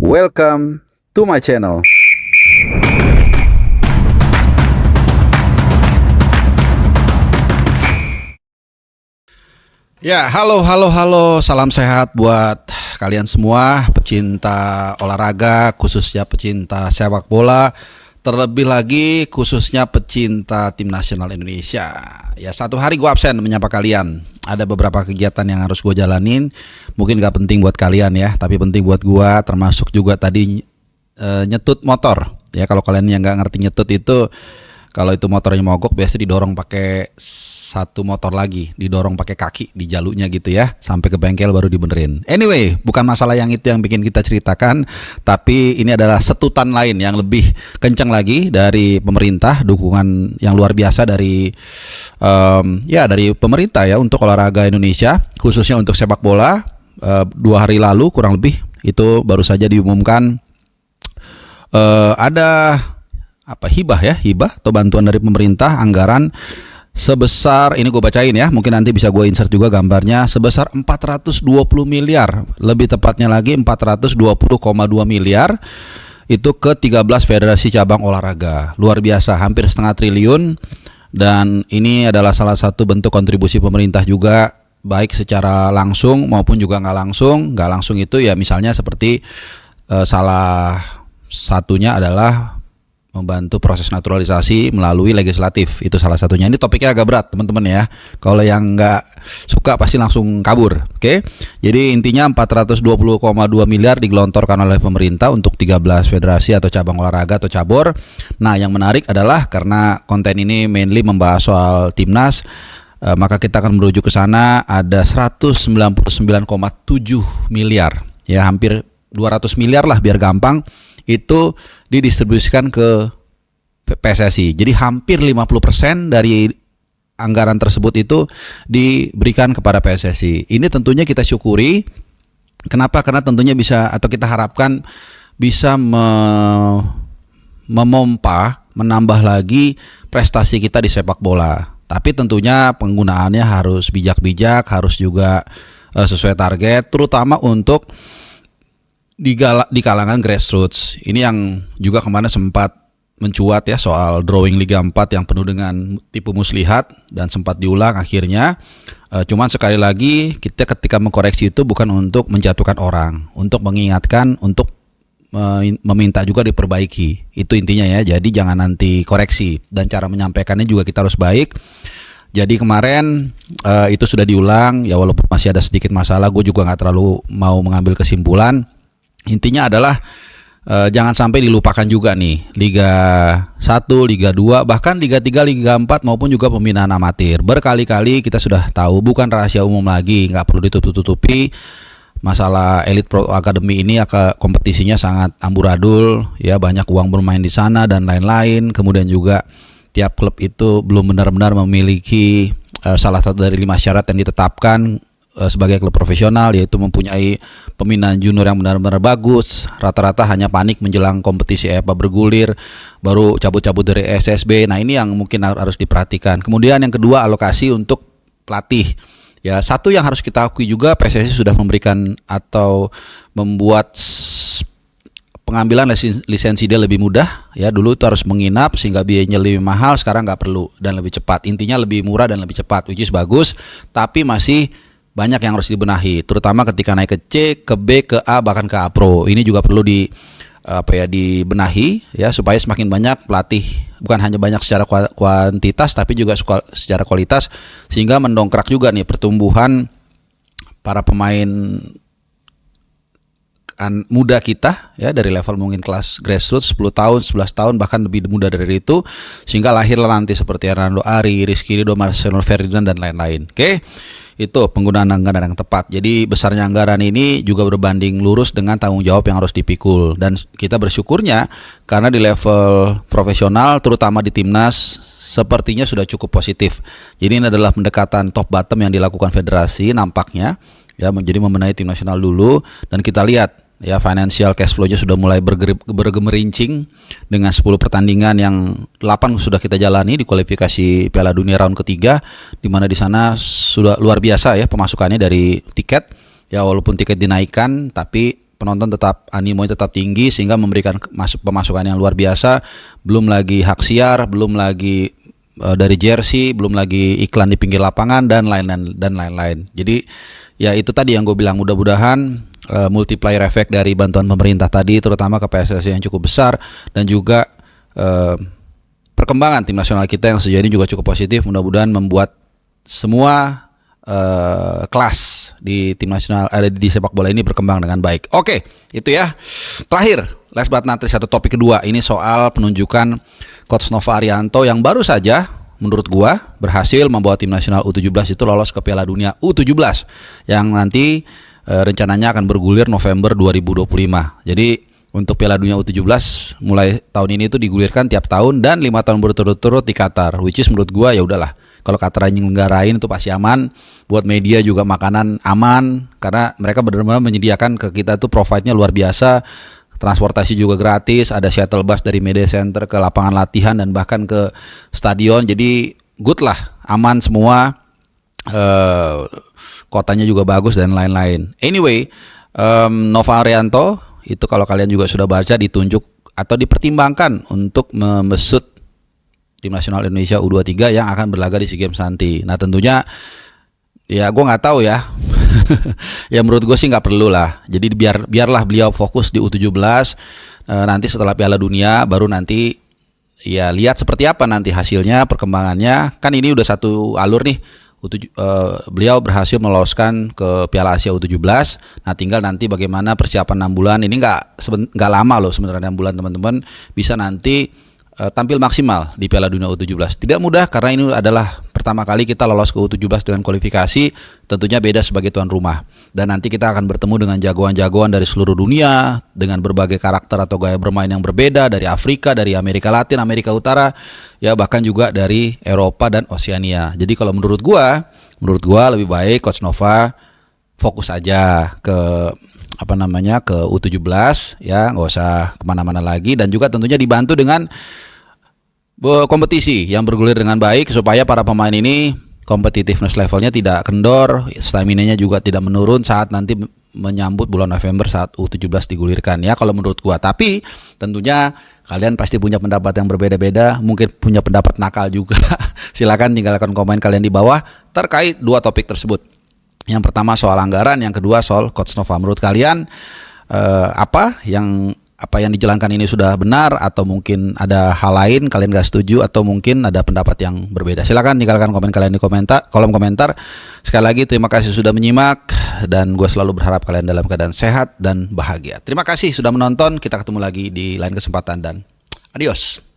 Welcome to my channel. Ya, halo, salam sehat buat kalian semua pecinta olahraga, khususnya pecinta sepak bola, terlebih lagi khususnya pecinta tim nasional Indonesia. Ya, satu hari gue absen menyapa kalian. Ada beberapa kegiatan yang harus gue jalanin, mungkin gak penting buat kalian ya, tapi penting buat gue, termasuk juga tadi nyetut motor. Ya, kalau kalian yang gak ngerti nyetut itu, kalau itu motornya mogok biasa didorong pakai satu motor lagi, didorong pakai kaki di jalurnya gitu ya, sampai ke bengkel baru dibenerin. Anyway, bukan masalah yang itu yang bikin kita ceritakan, tapi ini adalah setutan lain yang lebih kencang lagi dari pemerintah, dukungan yang luar biasa dari dari pemerintah ya untuk olahraga Indonesia, khususnya untuk sepak bola. 2 hari lalu kurang lebih itu baru saja diumumkan ada hibah atau bantuan dari pemerintah, anggaran sebesar, ini gue bacain ya, mungkin nanti bisa gue insert juga gambarnya, sebesar 420 miliar, lebih tepatnya lagi 420,2 miliar itu ke 13 federasi cabang olahraga. Luar biasa, hampir setengah triliun, dan ini adalah salah satu bentuk kontribusi pemerintah juga, baik secara langsung maupun juga nggak langsung itu ya, misalnya seperti salah satunya adalah membantu proses naturalisasi melalui legislatif, itu salah satunya. Ini topiknya agak berat teman-teman ya, kalau yang nggak suka pasti langsung kabur. Oke, jadi intinya 420,2 miliar digelontorkan oleh pemerintah untuk 13 federasi atau cabang olahraga atau cabur. Nah, yang menarik adalah karena konten ini mainly membahas soal timnas, maka kita akan menuju ke sana. Ada 199,7 miliar, ya hampir 200 miliar lah biar gampang, itu didistribusikan ke PSSI. Jadi hampir 50% dari anggaran tersebut itu diberikan kepada PSSI. Ini tentunya kita syukuri. Kenapa? Karena tentunya bisa, atau kita harapkan bisa memompa, menambah lagi prestasi kita di sepak bola. Tapi tentunya penggunaannya harus bijak-bijak, harus juga sesuai target, terutama untuk di kalangan grassroots. Ini yang juga kemarin sempat mencuat ya soal drawing Liga 4 yang penuh dengan tipu muslihat dan sempat diulang akhirnya. Cuman sekali lagi kita ketika mengkoreksi itu bukan untuk menjatuhkan orang, untuk mengingatkan, untuk meminta juga diperbaiki. Itu intinya ya. Jadi jangan nanti koreksi, dan cara menyampaikannya juga kita harus baik. Jadi kemarin itu sudah diulang ya, walaupun masih ada sedikit masalah, gue juga nggak terlalu mau mengambil kesimpulan. Intinya adalah jangan sampai dilupakan juga nih Liga 1, Liga 2, bahkan Liga 3, Liga 4 maupun juga pembinaan amatir. Berkali-kali kita sudah tahu, bukan rahasia umum lagi, nggak perlu ditutup-tutupi. Masalah Elite Pro Academy ini kompetisinya sangat amburadul ya, banyak uang bermain di sana dan lain-lain. Kemudian juga tiap klub itu belum benar-benar memiliki salah satu dari 5 syarat yang ditetapkan sebagai klub profesional, yaitu mempunyai pembinaan junior yang benar-benar bagus. Rata-rata hanya panik menjelang kompetisi EPA bergulir baru cabut-cabut dari SSB. Nah, ini yang mungkin harus diperhatikan. Kemudian yang kedua, alokasi untuk pelatih. Ya, satu yang harus kita akui juga, PSSI sudah memberikan atau membuat pengambilan lisensi dia lebih mudah ya. Dulu itu harus menginap sehingga biayanya lebih mahal, sekarang nggak perlu dan lebih cepat. Intinya lebih murah dan lebih cepat, which is bagus, tapi masih banyak yang harus dibenahi, terutama ketika naik ke C, ke B, ke A, bahkan ke A Pro. Ini juga perlu dibenahi ya, supaya semakin banyak pelatih, bukan hanya banyak secara kuantitas tapi juga secara kualitas, sehingga mendongkrak juga nih pertumbuhan para pemain muda kita ya, dari level mungkin kelas grassroots 10 tahun, 11 tahun, bahkan lebih muda dari itu, sehingga lahirlah nanti seperti Hernando Ari, Rizky Ridho, Marcelo Ferdinand dan lain-lain. Oke. Itu penggunaan anggaran yang tepat. Jadi besarnya anggaran ini juga berbanding lurus dengan tanggung jawab yang harus dipikul, dan kita bersyukurnya karena di level profesional terutama di timnas sepertinya sudah cukup positif. Jadi ini adalah pendekatan top bottom yang dilakukan federasi nampaknya ya, menjadi membenahi tim nasional dulu, dan kita lihat ya financial cash flow-nya sudah mulai bergemerincing dengan 10 pertandingan yang 8 sudah kita jalani di kualifikasi Piala Dunia round ketiga, di mana di sana sudah luar biasa ya pemasukannya dari tiket ya, walaupun tiket dinaikkan tapi penonton tetap animonya tetap tinggi sehingga memberikan pemasukan yang luar biasa. Belum lagi hak siar, belum lagi dari jersey, belum lagi iklan di pinggir lapangan dan lain-lain. Jadi ya itu tadi yang gue bilang, mudah-mudahan multiplier effect dari bantuan pemerintah tadi terutama ke PSSI yang cukup besar dan juga perkembangan tim nasional kita yang sejauh ini juga cukup positif, mudah-mudahan membuat semua kelas di tim nasional ada di sepak bola ini berkembang dengan baik. Oke, itu ya. Terakhir, last but not least, satu topik kedua ini soal penunjukan Coach Nova Arianto yang baru saja menurut gua berhasil membawa tim nasional U17 itu lolos ke Piala Dunia U17 yang nanti rencananya akan bergulir November 2025. Jadi untuk Piala Dunia U17 mulai tahun ini itu digulirkan tiap tahun dan 5 tahun berturut-turut di Qatar, which is menurut gua ya udahlah. Kalau Qatar nyelenggarain itu pasti aman, buat media juga makanan aman karena mereka benar-benar menyediakan ke kita tuh provide-nya luar biasa. Transportasi juga gratis, ada shuttle bus dari media center ke lapangan latihan dan bahkan ke stadion. Jadi good lah, aman semua. Kotanya juga bagus dan lain-lain. Anyway, Nova Arianto itu kalau kalian juga sudah baca ditunjuk atau dipertimbangkan untuk membesut tim nasional Indonesia U23 yang akan berlaga di SEA Games nanti. Nah tentunya ya gue nggak tahu ya. Ya menurut gue sih nggak perlu lah. Jadi biarlah beliau fokus di U17. Nanti setelah Piala Dunia baru nanti ya lihat seperti apa nanti hasilnya, perkembangannya. Kan ini udah satu alur nih. Beliau berhasil meloloskan ke Piala Asia U17. Nah tinggal nanti bagaimana persiapan 6 bulan. Ini nggak lama loh sebenarnya 6 bulan teman-teman. Bisa nanti tampil maksimal di Piala Dunia U17. Tidak mudah karena ini adalah pertama kali kita lolos ke U17 dengan kualifikasi, tentunya beda sebagai tuan rumah. Dan nanti kita akan bertemu dengan jagoan-jagoan dari seluruh dunia dengan berbagai karakter atau gaya bermain yang berbeda dari Afrika, dari Amerika Latin, Amerika Utara, ya bahkan juga dari Eropa dan Oseania. Jadi kalau menurut gua lebih baik Coach Nova fokus aja ke ke U17 ya, nggak usah kemana-mana lagi dan juga tentunya dibantu dengan kompetisi yang bergulir dengan baik supaya para pemain ini competitiveness levelnya tidak kendor, stamina-nya juga tidak menurun saat nanti menyambut bulan November saat U17 digulirkan ya kalau menurut gua. Tapi tentunya kalian pasti punya pendapat yang berbeda-beda, mungkin punya pendapat nakal juga. Silakan tinggalkan komen kalian di bawah terkait dua topik tersebut. Yang pertama soal anggaran, yang kedua soal Coach Nova. Menurut kalian apa yang dijalankan ini sudah benar atau mungkin ada hal lain kalian gak setuju atau mungkin ada pendapat yang berbeda? Silakan tinggalkan komen kalian di kolom komentar. Sekali lagi terima kasih sudah menyimak dan gue selalu berharap kalian dalam keadaan sehat dan bahagia. Terima kasih sudah menonton. Kita ketemu lagi di lain kesempatan dan adios.